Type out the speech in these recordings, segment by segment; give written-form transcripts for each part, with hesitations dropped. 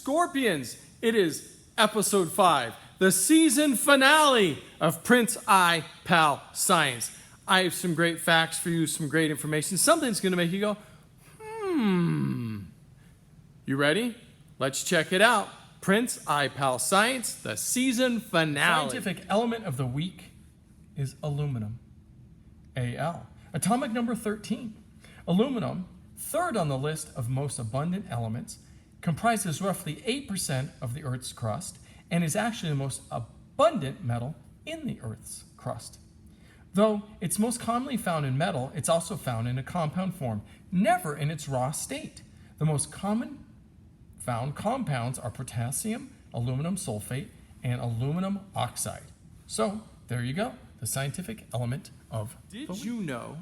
Scorpions. It is episode 5, the season finale of Prince I, Pal Science. I have some great facts for you, some great information, something that's going to make you go, You ready? Let's check it out. Prince I, Pal Science, the season finale. Scientific element of the week is aluminum. Al. Atomic number 13. Aluminum, third on the list of most abundant elements, comprises roughly 8% of the Earth's crust and is actually the most abundant metal in the Earth's crust. Though it's most commonly found in metal, it's also found in a compound form, never in its raw state. The most common found compounds are potassium, aluminum sulfate, and aluminum oxide. So, there you go, the scientific element of the week. Did you know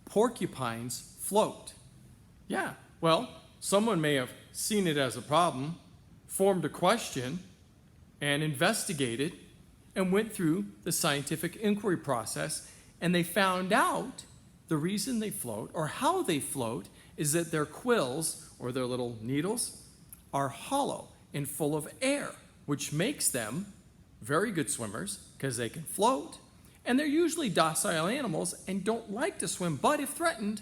porcupines float? Yeah, well, someone may have seen it as a problem, formed a question, and investigated, and went through the scientific inquiry process, and they found out the reason they float, or how they float, is that their quills, or their little needles, are hollow and full of air, which makes them very good swimmers because they can float, and they're usually docile animals and don't like to swim, but if threatened,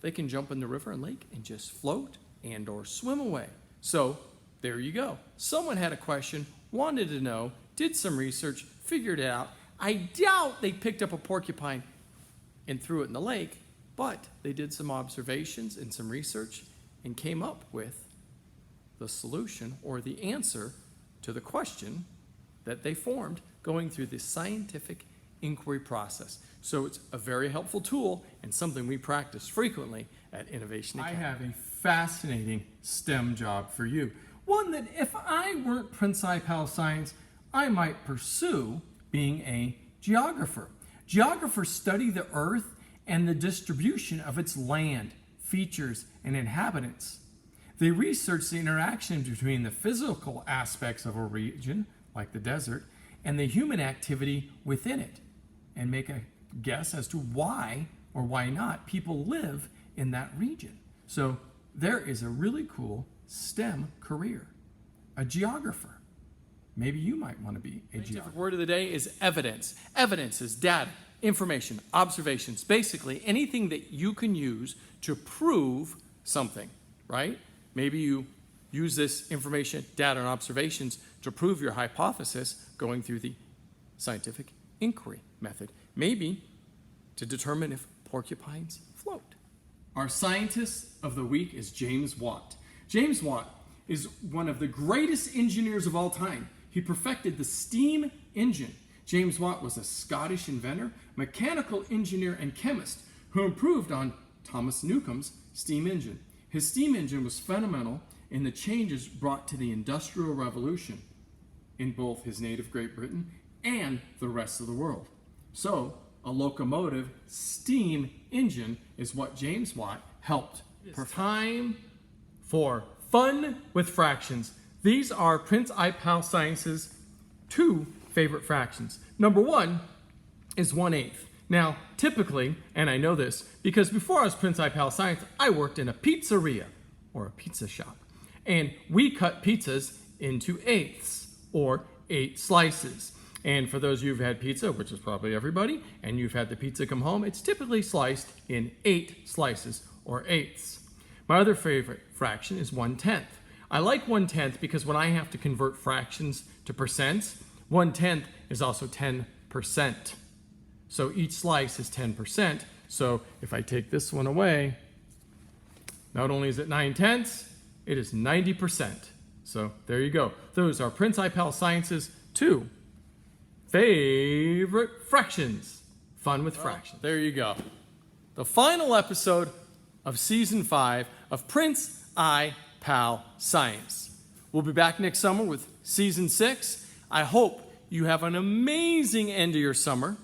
they can jump in the river and lake and just float and or swim away. So there you go. Someone had a question, wanted to know, did some research, figured it out. I doubt they picked up a porcupine and threw it in the lake, but they did some observations and some research and came up with the solution or the answer to the question that they formed going through the scientific inquiry process. So it's a very helpful tool and something we practice frequently at Innovation Academy. I have a fascinating STEM job for you. One that if I weren't Prince I, Pal Science, I might pursue being a geographer. Geographers study the Earth and the distribution of its land, features, and inhabitants. They research the interaction between the physical aspects of a region, like the desert, and the human activity within it, and make a guess as to why or why not people live in that region. So there is a really cool STEM career, a geographer. Maybe you might want to be a geographer. The word of the day is evidence. Evidence is data, information, observations, basically anything that you can use to prove something, right? Maybe you use this information, data, and observations to prove your hypothesis going through the scientific inquiry method. Maybe to determine if porcupines float. Our scientist of the week is James Watt. James Watt is one of the greatest engineers of all time. He perfected the steam engine. James Watt was a Scottish inventor, mechanical engineer, and chemist who improved on Thomas Newcomb's steam engine. His steam engine was fundamental in the changes brought to the Industrial Revolution in both his native Great Britain and the rest of the world. So, a locomotive steam engine is what James Watt helped. Time for fun with fractions. These are Prince I, Pal Science's 2 favorite fractions. Number 1 is 1/8. Now, typically, and I know this, because before I was Prince I, Pal Science, I worked in a pizzeria, or a pizza shop. And we cut pizzas into eighths, or 8 slices. And for those of you who've had pizza, which is probably everybody, and you've had the pizza come home, it's typically sliced in 8 slices, or eighths. My other favorite fraction is 1/10. I like 1/10 because when I have to convert fractions to percents, 1/10 is also 10%. So each slice is 10%. So if I take this one away, not only is it 9/10, it is 90%. So there you go. Those are Prince I, Pal Science's 2 favorite fractions. Fun with fractions. There you go. The final episode of season 5 of Prince I, Pal Science. We'll be back next summer with season 6. I hope you have an amazing end of your summer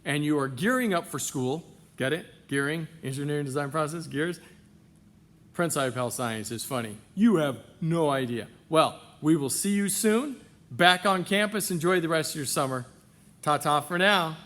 and you are gearing up for school. Get it? Gearing, engineering design process, gears. Prince I, Pal Science is funny. You have no idea. Well, we will see you soon. Back on campus. Enjoy the rest of your summer. Ta-ta for now.